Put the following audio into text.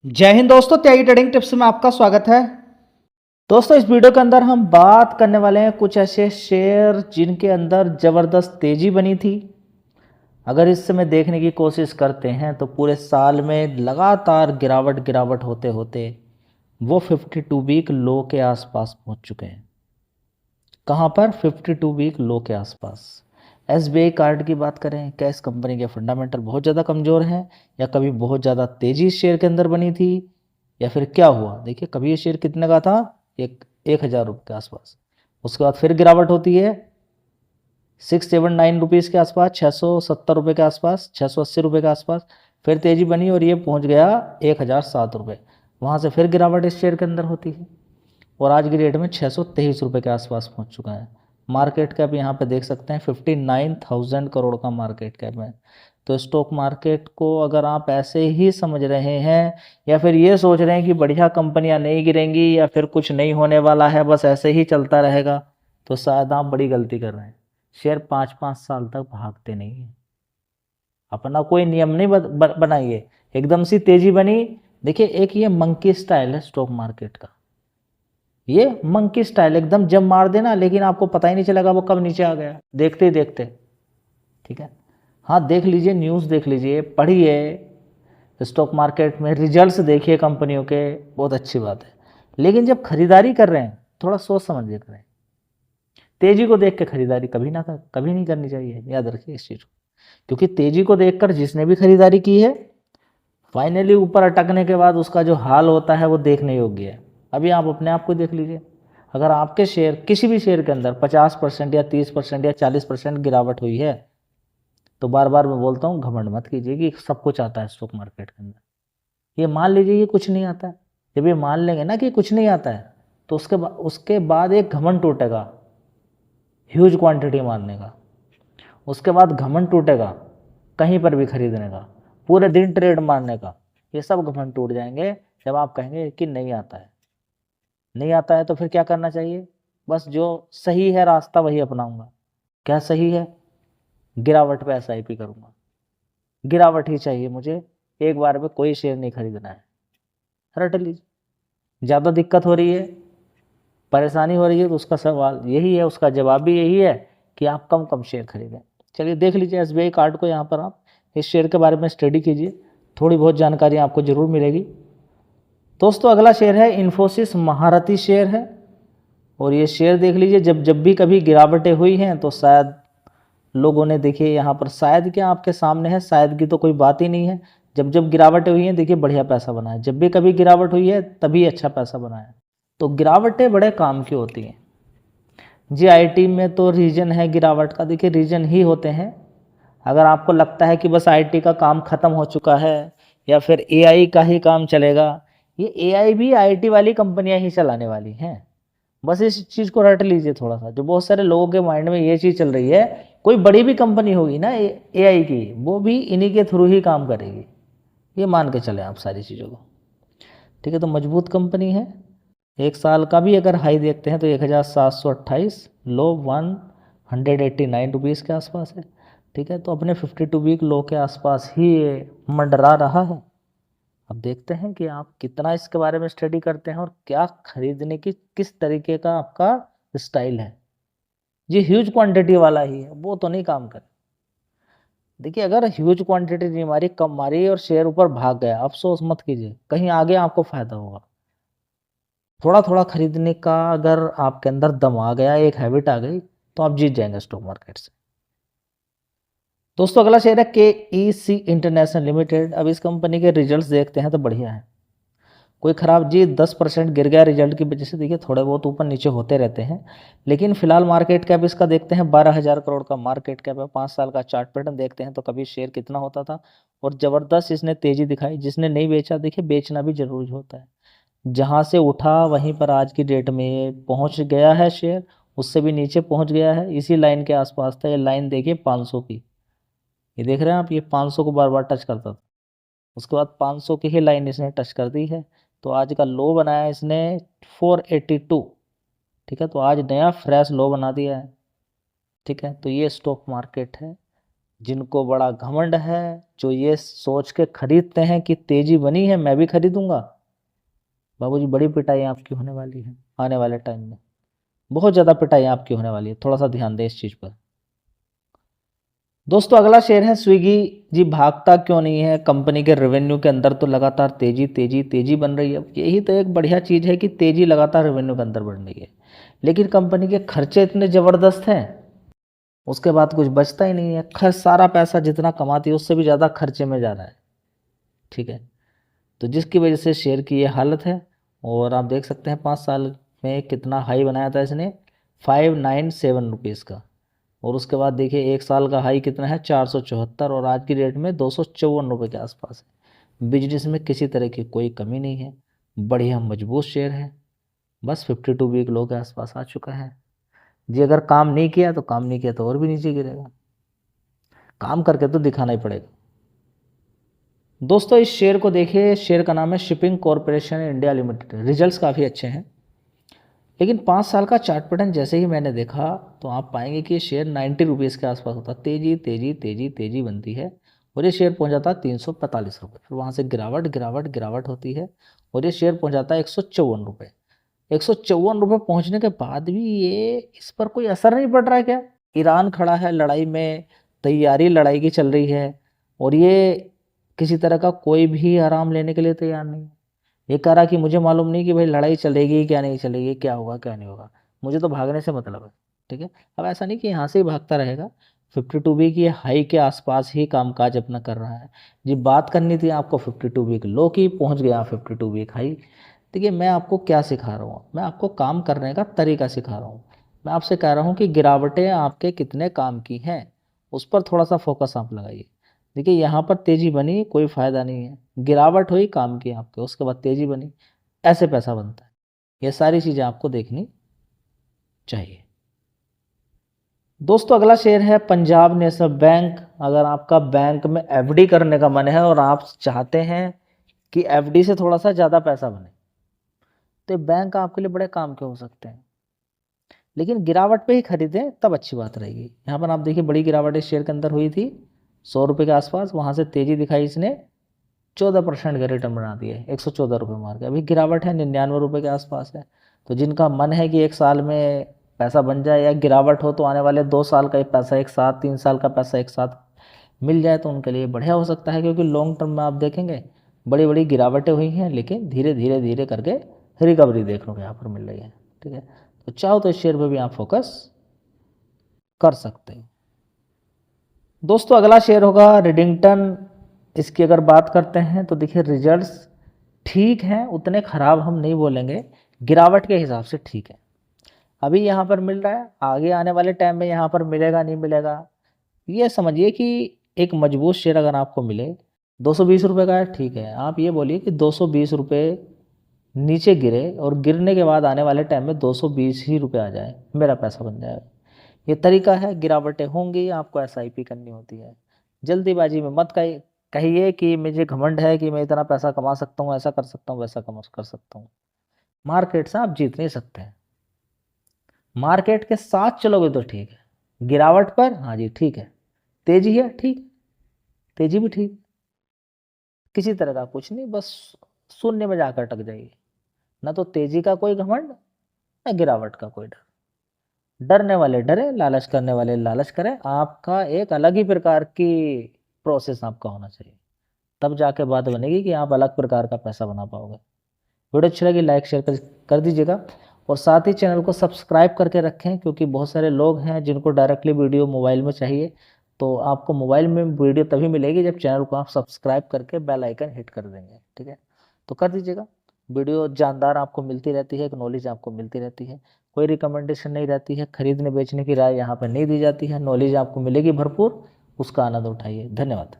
जय हिंद दोस्तों, त्यागी trading tips में आपका स्वागत है। दोस्तों, इस वीडियो के अंदर हम बात करने वाले हैं कुछ ऐसे शेयर जिनके अंदर ज़बरदस्त तेज़ी बनी थी। अगर इस समय देखने की कोशिश करते हैं तो पूरे साल में लगातार गिरावट होते होते वो 52 वीक लो के आसपास पहुंच चुके हैं। कहां पर? 52 वीक लो के आसपास। एसबीआई कार्ड की बात करें, क्या इस कंपनी के फंडामेंटल बहुत ज़्यादा कमज़ोर हैं, या कभी बहुत ज़्यादा तेज़ी इस शेयर के अंदर बनी थी, या फिर क्या हुआ? देखिए, कभी ये शेयर कितने का था? 1,000 रुपये के आसपास। उसके बाद फिर गिरावट होती है 679 रुपीज़ के आसपास, 670 रुपये के आसपास, 680 रुपये के आसपास। फिर तेज़ी बनी और ये पहुंच गया 1,007 रुपये। वहाँ से फिर गिरावट इस शेयर के अंदर होती है और आज की डेट में 623 रुपये के आसपास पहुंच चुका है। मार्केट कैप यहाँ पे देख सकते हैं 59,000 करोड़ का मार्केट कैप है। तो स्टॉक मार्केट को अगर आप ऐसे ही समझ रहे हैं या फिर ये सोच रहे हैं कि बढ़िया कंपनियां नहीं गिरेंगी या फिर कुछ नहीं होने वाला है, बस ऐसे ही चलता रहेगा, तो शायद आप बड़ी गलती कर रहे हैं। शेयर 5-5 साल तक भागते नहीं हैं। अपना कोई नियम नहीं बनाइए। एकदम सी तेजी बनी। देखिए, एक ये मंकी स्टाइल है स्टॉक मार्केट का। ये मंकी स्टाइल एकदम जब मार देना, लेकिन आपको पता ही नहीं चलेगा वो कब नीचे आ गया, देखते ही देखते। ठीक है, हाँ, देख लीजिए, न्यूज़ देख लीजिए, पढ़िए, स्टॉक मार्केट में रिजल्ट्स देखिए कंपनियों के, बहुत अच्छी बात है। लेकिन जब खरीदारी कर रहे हैं थोड़ा सोच समझ के करें। तेजी को देख के खरीदारी कभी नहीं करनी चाहिए, याद रखिए इस चीज़ को। क्योंकि तेजी को देखकर जिसने भी खरीदारी की है, फाइनली ऊपर अटकने के बाद उसका जो हाल होता है वो देखने योग्य है। अभी आप अपने आप को देख लीजिए। अगर आपके शेयर, किसी भी शेयर के अंदर 50% या 30% या 40% गिरावट हुई है, तो बार बार मैं बोलता हूँ, घमंड मत कीजिए कि सब कुछ आता है स्टॉक मार्केट के अंदर। ये मान लीजिए ये कुछ नहीं आता है। जब ये मान लेंगे ना कि कुछ नहीं आता है, तो उसके बाद एक घमंड टूटेगा ह्यूज क्वांटिटी मारने का। उसके बाद घमंड टूटेगा कहीं पर भी खरीदने का, पूरे दिन ट्रेड मारने का। ये सब घमंड टूट जाएंगे जब आप कहेंगे कि नहीं आता है। नहीं आता है तो फिर क्या करना चाहिए? बस जो सही है रास्ता वही अपनाऊंगा। क्या सही है? गिरावट पे एसआईपी करूंगा। गिरावट ही चाहिए मुझे, एक बार में कोई शेयर नहीं खरीदना है। रट लीजिए। ज़्यादा दिक्कत हो रही है, परेशानी हो रही है, तो उसका सवाल यही है, उसका जवाब भी यही है कि आप कम कम शेयर खरीदें। चलिए देख लीजिए एसबीआई कार्ड को। यहाँ पर आप इस शेयर के बारे में स्टडी कीजिए, थोड़ी बहुत जानकारी आपको ज़रूर मिलेगी। दोस्तों, अगला शेयर है इन्फोसिस, महारथी शेयर है। और ये शेयर देख लीजिए, जब जब भी कभी गिरावटें हुई हैं तो शायद लोगों ने, देखिए यहाँ पर शायद क्या आपके सामने है, शायद की तो कोई बात ही नहीं है। जब जब गिरावटें हुई हैं, देखिए बढ़िया पैसा बना है। जब भी कभी गिरावट हुई है तभी अच्छा पैसा बना है। तो गिरावटें बड़े काम की होती हैं जी। आईटी में तो रीजन है गिरावट का, देखिए रीजन ही होते हैं। अगर आपको लगता है कि बस आईटी का काम खत्म हो चुका है या फिर एआई का ही काम चलेगा, ये एआई भी आईटी वाली कंपनियां ही चलाने वाली हैं। बस इस चीज़ को रट लीजिए थोड़ा सा। जो बहुत सारे लोगों के माइंड में ये चीज़ चल रही है, कोई बड़ी भी कंपनी होगी ना एआई की, वो भी इन्हीं के थ्रू ही काम करेगी। ये मान के चले आप सारी चीज़ों को। ठीक है, तो मजबूत कंपनी है। एक साल का भी अगर हाई देखते हैं तो 1,728, लो 189 रुपीज़ के आसपास है। ठीक है, तो अपने 52 वीक लो के आसपास ही ये मंडरा रहा है। अब देखते हैं कि आप कितना इसके बारे में स्टडी करते हैं और क्या खरीदने की किस तरीके का आपका स्टाइल है। जी, ह्यूज क्वांटिटी वाला ही है, वो तो नहीं काम करे। देखिए, अगर ह्यूज क्वांटिटी नहीं मारी, कम मारी और शेयर ऊपर भाग गया, अफसोस मत कीजिए, कहीं आगे आपको फायदा होगा। थोड़ा थोड़ा खरीदने का अगर आपके अंदर दम आ गया, एक हैबिट आ गई, तो आप जीत जाएंगे स्टॉक मार्केट से। दोस्तों, अगला शेयर है के ई सी इंटरनेशनल लिमिटेड। अब इस कंपनी के रिजल्ट्स देखते हैं तो बढ़िया है, कोई ख़राब जी। 10% गिर गया रिजल्ट की वजह से, देखिए थोड़े बहुत ऊपर नीचे होते रहते हैं। लेकिन फिलहाल मार्केट कैप इसका देखते हैं 12,000 करोड़ का मार्केट कैप है। 5 साल का चार्ट पैटर्न देखते हैं तो कभी शेयर कितना होता था, और ज़बरदस्त इसने तेज़ी दिखाई। जिसने नहीं बेचा, देखिए बेचना भी जरूरी होता है। जहाँ से उठा वहीं पर आज की डेट में पहुँच गया है शेयर, उससे भी नीचे पहुँच गया है। इसी लाइन के आसपास था। ये लाइन देखिए 500 की, ये देख रहे हैं आप, ये 500 को बार बार टच करता था। उसके बाद 500 की ही लाइन इसने टच कर दी है। तो आज का लो बनाया इसने 482। ठीक है, तो आज नया फ्रेश लो बना दिया है। ठीक है, तो ये स्टॉक मार्केट है। जिनको बड़ा घमंड है, जो ये सोच के खरीदते हैं कि तेजी बनी है मैं भी खरीदूंगा, बाबूजी बड़ी पिटाई आपकी होने वाली है आने वाले टाइम में। बहुत ज़्यादा पिटाई आपकी होने वाली है, थोड़ा सा ध्यान दें इस चीज़ पर। दोस्तों अगला शेयर है स्विगी। जी भागता क्यों नहीं है, कंपनी के रेवेन्यू के अंदर तो लगातार तेजी तेजी तेजी बन रही है। यही तो एक बढ़िया चीज़ है कि तेजी लगातार रेवेन्यू के अंदर बढ़ रही है, लेकिन कंपनी के खर्चे इतने ज़बरदस्त हैं, उसके बाद कुछ बचता ही नहीं है। खर्च सारा पैसा जितना कमाती है उससे भी ज़्यादा खर्चे में जा रहा है, ठीक है। तो जिसकी वजह से शेयर की ये हालत है। और आप देख सकते हैं 5 साल में कितना हाई बनाया था इसने, 597 रुपीज़ का। और उसके बाद देखिए 1 साल का हाई कितना है, 474, और आज की डेट में 254 रुपये के आसपास है। बिजनेस में किसी तरह की कोई कमी नहीं है, बढ़िया मजबूत शेयर है। बस 52 वीक लो के आसपास आ चुका है जी। अगर काम नहीं किया तो काम नहीं किया तो और भी नीचे गिरेगा, काम करके तो दिखाना ही पड़ेगा। दोस्तों इस शेयर को देखिए, शेयर का नाम है shipping corporation India limited. Results काफ़ी अच्छे हैं, लेकिन 5 साल का चार्ट पैटर्न जैसे ही मैंने देखा तो आप पाएंगे कि ये शेयर 90 रुपीज़ के आसपास होता, तेजी तेजी तेजी तेजी बनती है और ये शेयर पहुंच जाता है 345 रुपये। फिर वहाँ से गिरावट गिरावट गिरावट होती है और ये शेयर पहुंच जाता है 154 रुपये। 154 रुपये पहुँचने के बाद भी ये इस पर कोई असर नहीं पड़ रहा है क्या? ईरान खड़ा है लड़ाई में, तैयारी लड़ाई की चल रही है, और ये किसी तरह का कोई भी आराम लेने के लिए तैयार नहीं है। ये कह रहा कि मुझे मालूम नहीं कि भाई लड़ाई चलेगी क्या नहीं चलेगी, क्या होगा क्या नहीं होगा, मुझे तो भागने से मतलब है, ठीक है। अब ऐसा नहीं कि यहाँ से ही भागता रहेगा, 52 वीक ये हाई के आसपास ही कामकाज अपना कर रहा है जी। बात करनी थी आपको 52 वीक लो की, पहुँच गया 52 वीक हाई। देखिए मैं आपको क्या सिखा रहा हूँ, मैं आपको काम करने का तरीका सिखा रहा हूँ। मैं आपसे कह रहा हूँ कि गिरावटें आपके कितने काम की हैं, उस पर थोड़ा सा फोकस आप लगाइए। देखिए यहाँ पर तेजी बनी, कोई फ़ायदा नहीं है, गिरावट हुई काम की आपके, उसके बाद तेजी बनी, ऐसे पैसा बनता है। ये सारी चीज़ें आपको देखनी चाहिए। दोस्तों अगला शेयर है पंजाब नेशनल बैंक। अगर आपका बैंक में एफडी करने का मन है और आप चाहते हैं कि एफडी से थोड़ा सा ज़्यादा पैसा बने, तो बैंक आपके लिए बड़े काम के हो सकते हैं, लेकिन गिरावट पे ही खरीदें तब अच्छी बात रहेगी। यहाँ पर आप देखिए बड़ी गिरावट इस शेयर के अंदर हुई थी 100 रुपये के आसपास, वहाँ से तेज़ी दिखाई इसने, 14% का रिटर्न बना दिए, 114 रुपये मार के। अभी गिरावट है 99 रुपये के आसपास है। तो जिनका मन है कि 1 साल में पैसा बन जाए या गिरावट हो तो आने वाले 2 साल का पैसा एक साथ, 3 साल का पैसा एक साथ मिल जाए तो उनके लिए बढ़िया हो सकता है। क्योंकि लॉन्ग टर्म में आप देखेंगे बड़ी बड़ी गिरावटें हुई हैं, लेकिन धीरे धीरे धीरे करके रिकवरी देखने को यहाँ पर मिल रही है, ठीक है। तो चाहो तो इस शेयर पर भी आप फोकस कर सकते हैं। दोस्तों अगला शेयर होगा रिडिंगटन। इसकी अगर बात करते हैं तो देखिए रिजल्ट्स ठीक हैं, उतने ख़राब हम नहीं बोलेंगे, गिरावट के हिसाब से ठीक है। अभी यहाँ पर मिल रहा है, आगे आने वाले टाइम में यहाँ पर मिलेगा नहीं मिलेगा, ये समझिए कि एक मजबूत शेयर अगर आपको मिले 220 रुपये का है, ठीक है। आप ये बोलिए कि 220 रुपये नीचे गिरे और गिरने के बाद आने वाले टाइम में 220 ही रुपये आ जाए, मेरा पैसा बन जाएगा। ये तरीका है, गिरावटें होंगी, आपको एसआईपी करनी होती है। जल्दीबाजी में मत कहिए कि मुझे घमंड है कि मैं इतना पैसा कमा सकता हूँ, ऐसा कर सकता हूँ, वैसा कमा कर सकता हूँ। मार्केट से आप जीत नहीं सकते हैं, मार्केट के साथ चलोगे तो ठीक है। गिरावट पर हाँ जी ठीक है, तेजी है ठीक, तेजी भी ठीक, किसी तरह का कुछ नहीं, बस शून्य में जाकर अटक जाइए। ना तो तेजी का कोई घमंड, ना गिरावट का कोई डर। डरने वाले डरे, लालच करने वाले लालच करें। आपका एक अलग ही प्रकार की प्रोसेस आपका होना चाहिए, तब जाके बात बनेगी कि आप अलग प्रकार का पैसा बना पाओगे। वीडियो अच्छी लगी लाइक शेयर कर दीजिएगा, और साथ ही चैनल को सब्सक्राइब करके रखें, क्योंकि बहुत सारे लोग हैं जिनको डायरेक्टली वीडियो मोबाइल में चाहिए। तो आपको मोबाइल में वीडियो तभी मिलेगी जब चैनल को आप सब्सक्राइब करके बेल आइकन हिट कर देंगे, ठीक है। तो कर दीजिएगा, वीडियो जानदार आपको मिलती रहती है, एक नॉलेज आपको मिलती रहती है। कोई रिकमेंडेशन नहीं रहती है, खरीदने बेचने की राय यहाँ पर नहीं दी जाती है, नॉलेज आपको मिलेगी भरपूर, उसका आनंद उठाइए। धन्यवाद।